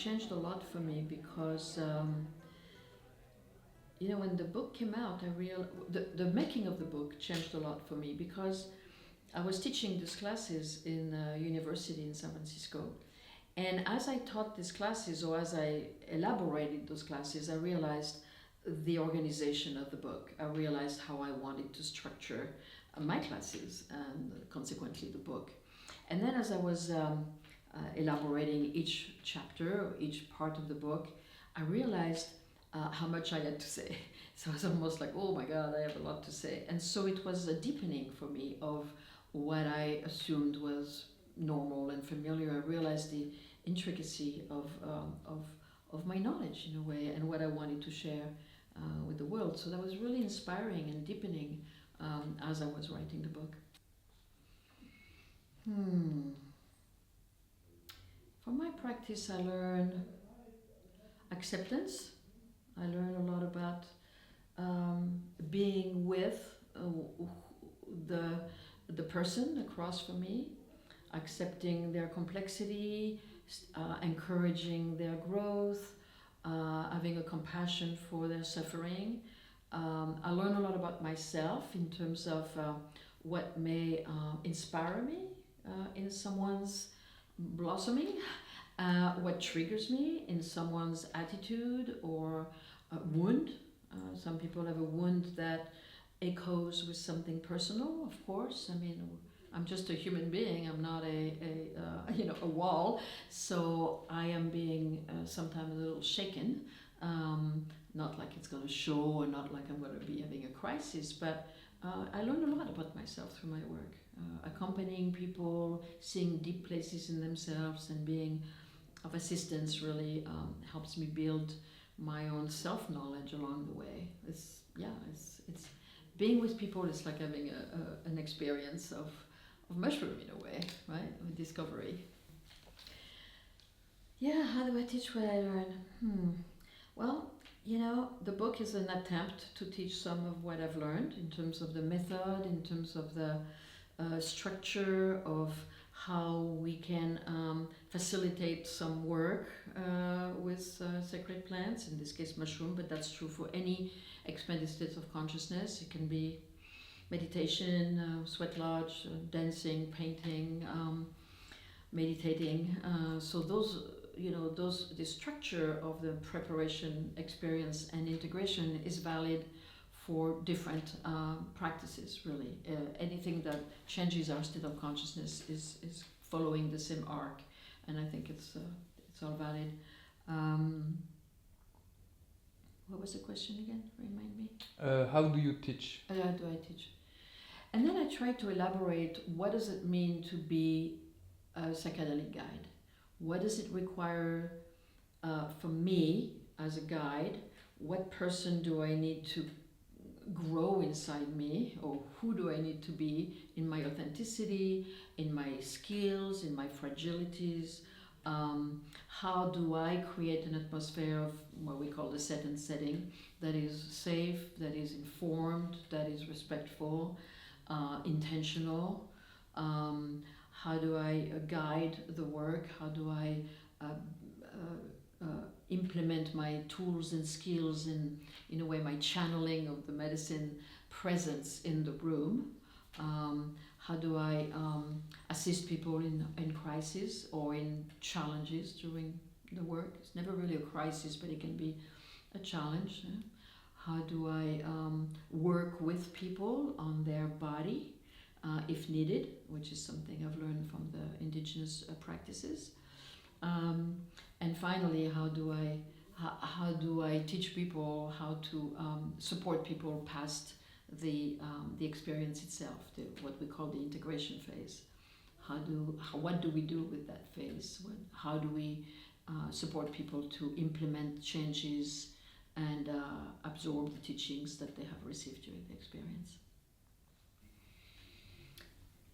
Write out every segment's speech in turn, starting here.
changed a lot for me because when the book came out, the making of the book changed a lot for me because I was teaching these classes in a university in San Francisco. And as I taught these classes, or as I elaborated those classes, I realized the organization of the book. I realized how I wanted to structure my classes and consequently the book. And then as I was elaborating each chapter, or each part of the book, I realized how much I had to say. So I was almost like, oh my God, I have a lot to say. And so it was a deepening for me of what I assumed was normal and familiar. I realized the intricacy of my knowledge in a way, and what I wanted to share with the world. So that was really inspiring and deepening as I was writing the book. For my practice, I learned acceptance. I learned a lot about being with the person across from me, accepting their complexity, encouraging their growth, having a compassion for their suffering. I learned a lot about myself in terms of what may inspire me in someone's blossoming, what triggers me in someone's attitude or wound. Some people have a wound that echoes with something personal, of course. I mean, I'm just a human being. I'm not a wall. So I am being sometimes a little shaken. Not like it's going to show, or not like I'm going to be having a crisis, but I learned a lot about myself through my work. Accompanying people, seeing deep places in themselves, and being of assistance really helps me build my own self-knowledge along the way. It's being with people is like having an experience of mushroom in a way, right? Of discovery. Yeah, how do I teach what I learn? Well, the book is an attempt to teach some of what I've learned in terms of the method, in terms of the structure of how we can facilitate some work with sacred plants, in this case mushroom, but that's true for any expanded state of consciousness. It can be meditation, sweat lodge, dancing, painting, meditating. So the structure of the preparation, experience, and integration is valid for different practices, really. Anything that changes our state of consciousness is following the same arc, and I think it's all valid. What was the question again? Remind me. How do you teach? How do I teach? And then I try to elaborate, what does it mean to be a psychedelic guide? What does it require for me as a guide? What person do I need to grow inside me, or who do I need to be in my authenticity, in my skills, in my fragilities? How do I create an atmosphere of what we call the set and setting that is safe, that is informed, that is respectful, intentional? How do I guide the work? How do I implement my tools and skills in a way, my channeling of the medicine presence in the room? How do I assist people in crisis or in challenges during the work? It's never really a crisis, but it can be a challenge. How do I work with people on their body if needed, which is something I've learned from the indigenous practices? And finally, how do I teach people how to support people past the experience itself, what we call the integration phase? What do we do with that phase? How do we support people to implement changes and absorb the teachings that they have received during the experience?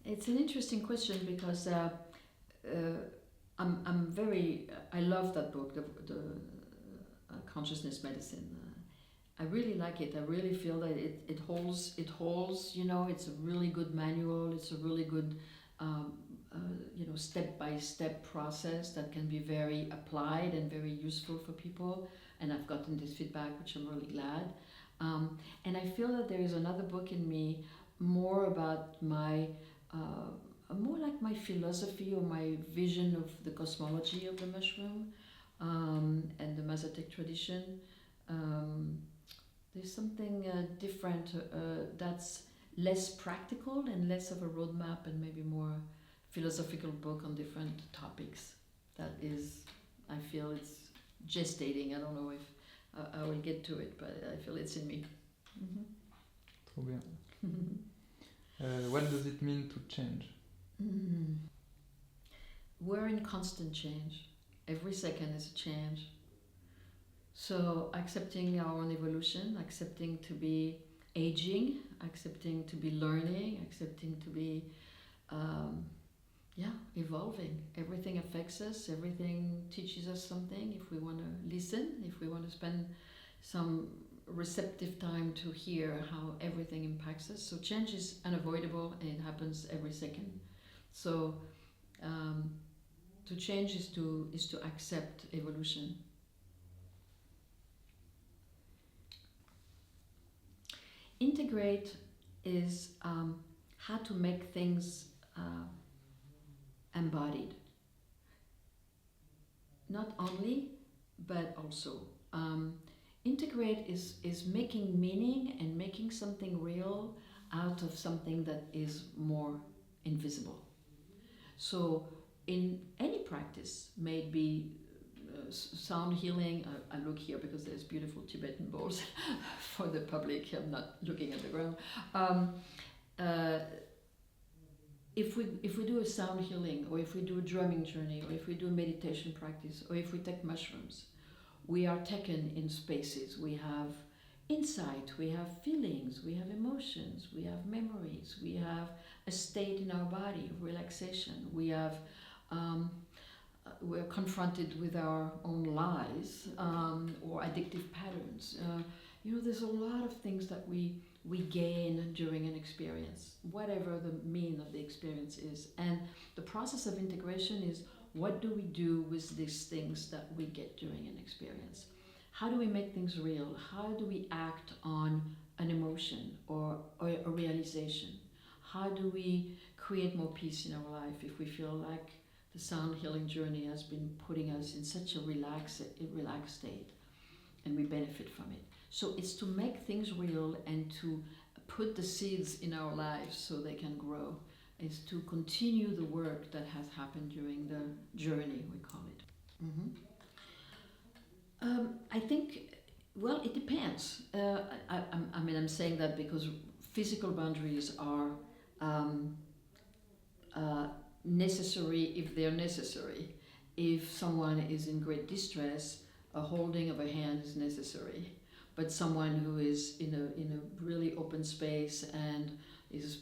It's an interesting question because I love that book, the Consciousness Medicine. I really like it. I really feel that it holds. It's a really good manual. It's a really good step-by-step process that can be very applied and very useful for people. And I've gotten this feedback, which I'm really glad. And I feel that there is another book in me more about more like my philosophy or my vision of the cosmology of the mushroom and the Mazatec tradition. There's something different that's less practical and less of a roadmap and maybe more philosophical book on different topics. That is, I feel it's gestating. I don't know if I will get to it, but I feel it's in me. Mm-hmm. Trop bien. What does it mean to change? Mm-hmm. We're in constant change. Every second is a change. So accepting our own evolution, accepting to be aging, accepting to be learning, accepting to be evolving. Everything affects us, everything teaches us something. If we want to listen, if we want to spend some receptive time to hear how everything impacts us. So change is unavoidable and it happens every second. So to change is to accept evolution. Integrate is how to make things embodied. Not only, but also. Integrate is making meaning and making something real out of something that is more invisible. So in any practice, maybe sound healing, I look here because there's beautiful Tibetan bowls for the public, I'm not looking at the ground. If we do a sound healing, or if we do a drumming journey, or if we do a meditation practice, or if we take mushrooms, we are taken in spaces. We have insight, we have feelings, we have emotions, we have memories, we have a state in our body of relaxation, we have we're confronted with our own lies or addictive patterns. There's a lot of things that we gain during an experience, whatever the meaning of the experience is. And the process of integration is, what do we do with these things that we get during an experience? How do we make things real? How do we act on an emotion or a realization? How do we create more peace in our life if we feel like the sound healing journey has been putting us in such a relaxed state and we benefit from it? So it's to make things real and to put the seeds in our lives so they can grow. It's to continue the work that has happened during the journey, we call it. Mm-hmm. I think, well, it depends. I'm saying that because physical boundaries are necessary if they're necessary. If someone is in great distress, a holding of a hand is necessary. But someone who is in a really open space and is,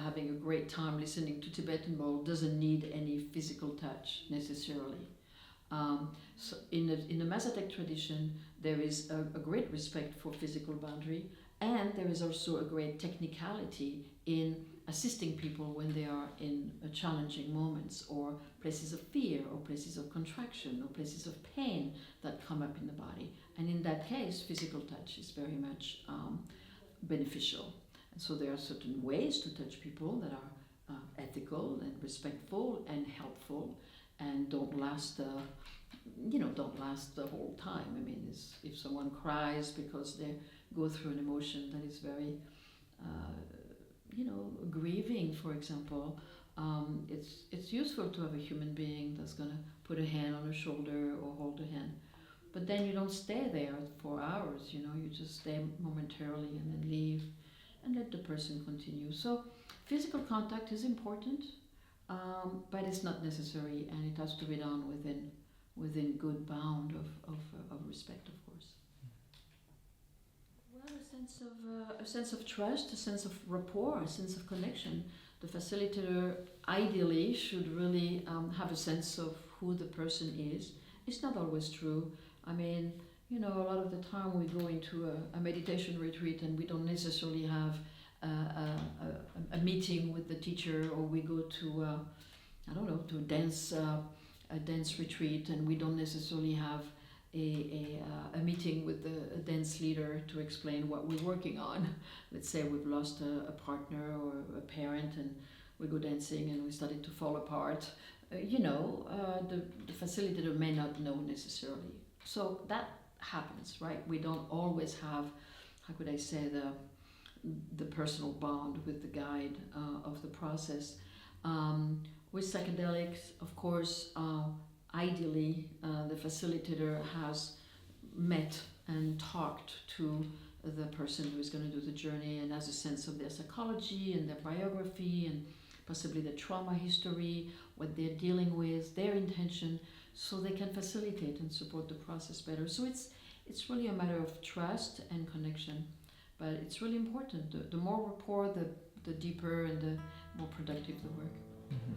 having a great time listening to Tibetan bowl doesn't need any physical touch necessarily. So in the Mazatec tradition, there is a great respect for physical boundary, and there is also a great technicality in assisting people when they are in challenging moments or places of fear or places of contraction or places of pain that come up in the body. And in that case, physical touch is very much beneficial. And so there are certain ways to touch people that are ethical and respectful and helpful and don't last the whole time. I mean, if someone cries because they go through an emotion that is very grieving, for example, it's useful to have a human being that's going to put a hand on a shoulder or hold a hand. But then you don't stay there for hours, you just stay momentarily and then leave and let the person continue. So physical contact is important, but it's not necessary, and it has to be done within good bound of respect, of course. Well, a sense of trust, a sense of rapport, a sense of connection. The facilitator ideally should really have a sense of who the person is. It's not always true. I mean, a lot of the time we go into a meditation retreat and we don't necessarily have a meeting with the teacher, or we go to I don't know, to a dance retreat, and we don't necessarily have a meeting with a dance leader to explain what we're working on. Let's say we've lost a partner or a parent, and we go dancing and we started to fall apart. The facilitator may not know necessarily. So that happens, right? We don't always have, how could I say, the personal bond with the guide of the process. With psychedelics, of course, ideally, the facilitator has met and talked to the person who is going to do the journey and has a sense of their psychology and their biography and possibly the trauma history, what they're dealing with, their intention, so they can facilitate and support the process better. So it's really a matter of trust and connection, but it's really important. The more rapport, the deeper and the more productive the work. Mm-hmm.